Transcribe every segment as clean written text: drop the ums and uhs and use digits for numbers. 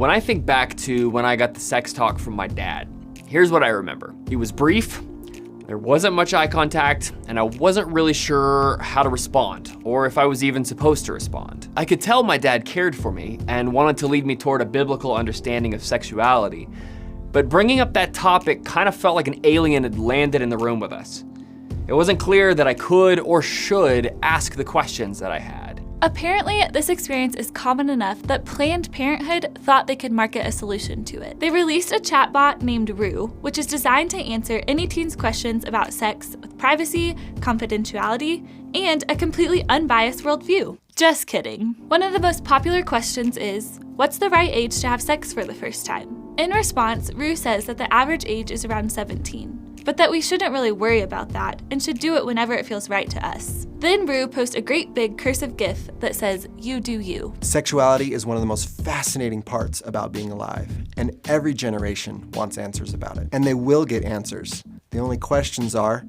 When I think back to when I got the sex talk from my dad, here's what I remember. It was brief, there wasn't much eye contact, and I wasn't really sure how to respond, or if I was even supposed to respond. I could tell my dad cared for me and wanted to lead me toward a biblical understanding of sexuality, but bringing up that topic kind of felt like an alien had landed in the room with us. It wasn't clear that I could or should ask the questions that I had. Apparently, this experience is common enough that Planned Parenthood thought they could market a solution to it. They released a chatbot named Rue, which is designed to answer any teen's questions about sex with privacy, confidentiality, and a completely unbiased worldview. Just kidding. One of the most popular questions is, what's the right age to have sex for the first time? In response, Rue says that the average age is around 17. But that we shouldn't really worry about that and should do it whenever it feels right to us. Then Rue posts a great big cursive GIF that says, "You do you." Sexuality is one of the most fascinating parts about being alive, and every generation wants answers about it. And they will get answers. The only questions are,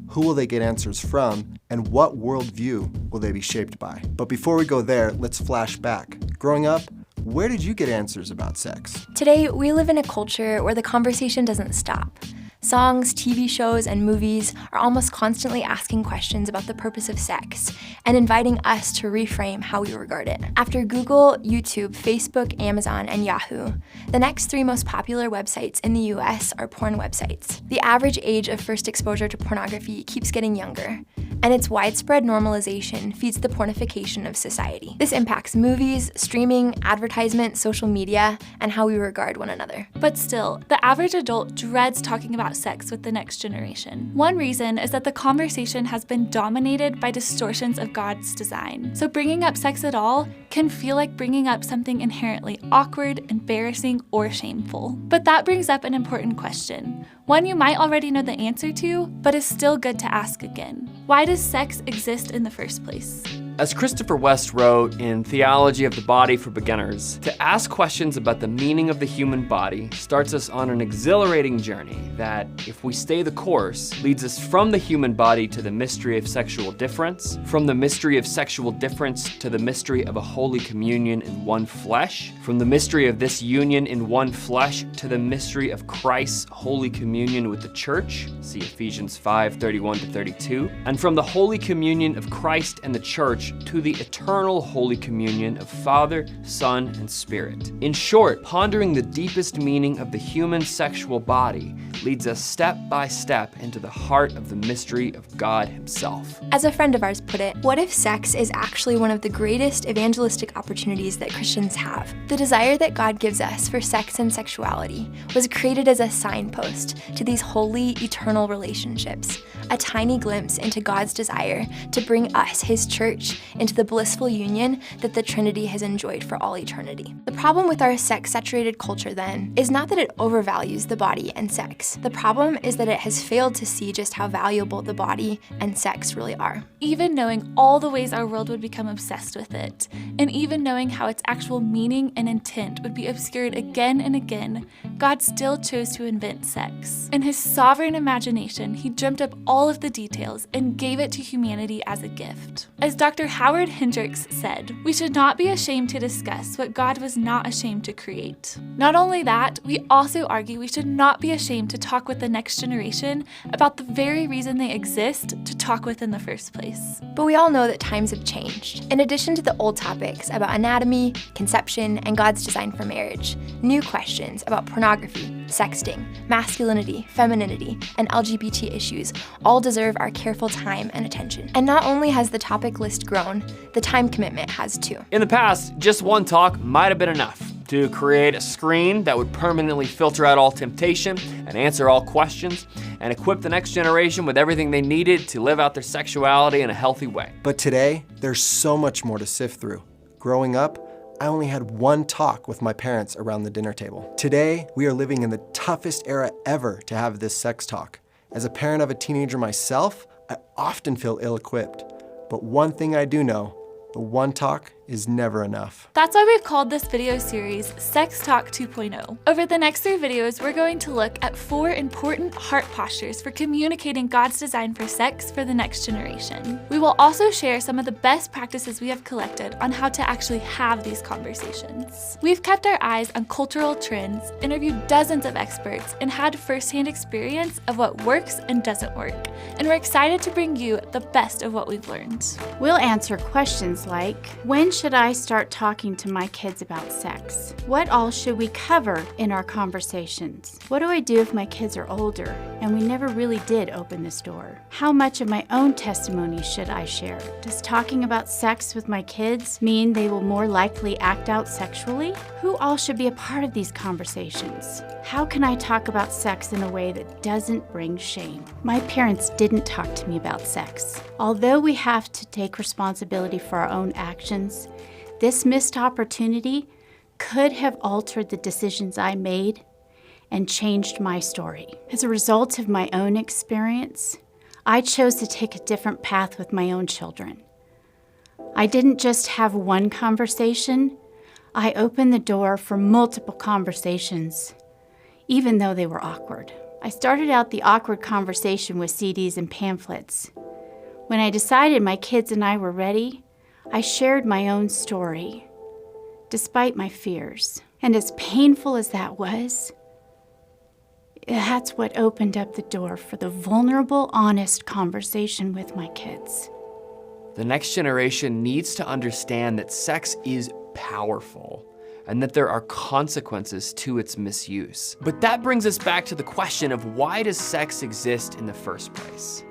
who will they get answers from, and what worldview will they be shaped by? But before we go there, let's flash back. Growing up, where did you get answers about sex? Today, we live in a culture where the conversation doesn't stop. Songs, TV shows, and movies are almost constantly asking questions about the purpose of sex and inviting us to reframe how we regard it. After Google, YouTube, Facebook, Amazon, and Yahoo, the next 3 most popular websites in the US are porn websites. The average age of first exposure to pornography keeps getting younger, and its widespread normalization feeds the pornification of society. This impacts movies, streaming, advertisement, social media, and how we regard one another. But still, the average adult dreads talking about sex with the next generation. One reason is that the conversation has been dominated by distortions of God's design. So bringing up sex at all can feel like bringing up something inherently awkward, embarrassing, or shameful. But that brings up an important question. One you might already know the answer to, but is still good to ask again. Why does sex exist in the first place? As Christopher West wrote in Theology of the Body for Beginners, to ask questions about the meaning of the human body starts us on an exhilarating journey that, if we stay the course, leads us from the human body to the mystery of sexual difference, from the mystery of sexual difference to the mystery of a holy communion in one flesh, from the mystery of this union in one flesh to the mystery of Christ's holy communion with the church, see Ephesians 5:31-32, and from the holy communion of Christ and the church to the eternal holy communion of Father, Son, and Spirit. In short, pondering the deepest meaning of the human sexual body leads us step by step into the heart of the mystery of God Himself. As a friend of ours put it, what if sex is actually one of the greatest evangelistic opportunities that Christians have? The desire that God gives us for sex and sexuality was created as a signpost to these holy, eternal relationships, a tiny glimpse into God's desire to bring us, His church, into the blissful union that the Trinity has enjoyed for all eternity. The problem with our sex-saturated culture, then, is not that it overvalues the body and sex. The problem is that it has failed to see just how valuable the body and sex really are. Even knowing all the ways our world would become obsessed with it, and even knowing how its actual meaning and intent would be obscured again and again, God still chose to invent sex. In His sovereign imagination, He dreamt up all of the details and gave it to humanity as a gift. As Dr. Howard Hendricks said, we should not be ashamed to discuss what God was not ashamed to create. Not only that, we also argue we should not be ashamed to talk with the next generation about the very reason they exist to talk with in the first place. But we all know that times have changed. In addition to the old topics about anatomy, conception, and God's design for marriage, new questions about pornography, sexting, masculinity, femininity, and LGBT issues all deserve our careful time and attention. And not only has the topic list grown, the time commitment has too. In the past, just one talk might have been enough to create a screen that would permanently filter out all temptation and answer all questions and equip the next generation with everything they needed to live out their sexuality in a healthy way. But today, there's so much more to sift through. Growing up, I only had one talk with my parents around the dinner table. Today, we are living in the toughest era ever to have this sex talk. As a parent of a teenager myself, I often feel ill-equipped. But one thing I do know, the one talk is never enough. That's why we've called this video series Sex Talk 2.0. Over the next 3 videos, we're going to look at 4 important heart postures for communicating God's design for sex for the next generation. We will also share some of the best practices we have collected on how to actually have these conversations. We've kept our eyes on cultural trends, interviewed dozens of experts, and had firsthand experience of what works and doesn't work. And we're excited to bring you the best of what we've learned. We'll answer questions like, when should I start talking to my kids about sex? What all should we cover in our conversations? What do I do if my kids are older and we never really did open this door? How much of my own testimony should I share? Does talking about sex with my kids mean they will more likely act out sexually? Who all should be a part of these conversations? How can I talk about sex in a way that doesn't bring shame? My parents didn't talk to me about sex. Although we have to take responsibility for our own actions, this missed opportunity could have altered the decisions I made and changed my story. As a result of my own experience, I chose to take a different path with my own children. I didn't just have one conversation, I opened the door for multiple conversations, even though they were awkward. I started out the awkward conversation with CDs and pamphlets. When I decided my kids and I were ready, I shared my own story, despite my fears. And as painful as that was, that's what opened up the door for the vulnerable, honest conversation with my kids. The next generation needs to understand that sex is powerful and that there are consequences to its misuse. But that brings us back to the question of, why does sex exist in the first place?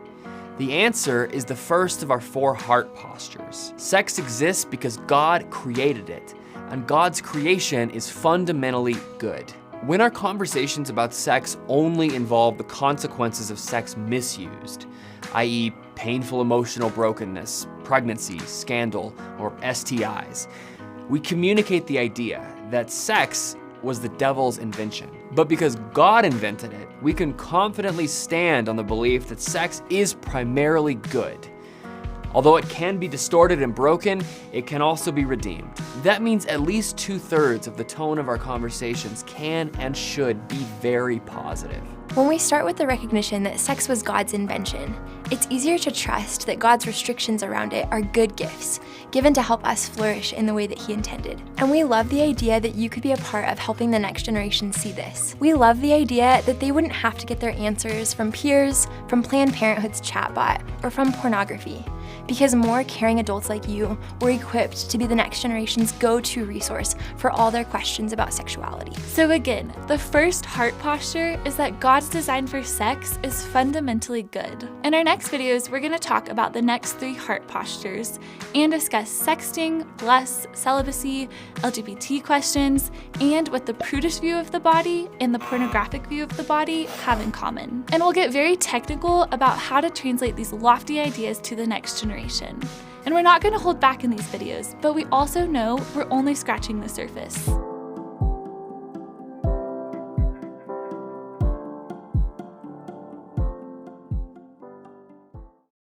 The answer is the first of our 4 heart postures. Sex exists because God created it, and God's creation is fundamentally good. When our conversations about sex only involve the consequences of sex misused, i.e. painful emotional brokenness, pregnancy, scandal, or STIs, we communicate the idea that sex was the devil's invention. But because God invented it, we can confidently stand on the belief that sex is primarily good. Although it can be distorted and broken, it can also be redeemed. That means at least 2/3 of the tone of our conversations can and should be very positive. When we start with the recognition that sex was God's invention, it's easier to trust that God's restrictions around it are good gifts, given to help us flourish in the way that He intended. And we love the idea that you could be a part of helping the next generation see this. We love the idea that they wouldn't have to get their answers from peers, from Planned Parenthood's chatbot, or from pornography, because more caring adults like you were equipped to be the next generation's go-to resource for all their questions about sexuality. So again, the first heart posture is that God's design for sex is fundamentally good. In our next videos, we're going to talk about the next 3 heart postures and discuss sexting, lust, celibacy, LGBT questions, and what the prudish view of the body and the pornographic view of the body have in common. And we'll get very technical about how to translate these lofty ideas to the next generation. And we're not going to hold back in these videos, but we also know we're only scratching the surface.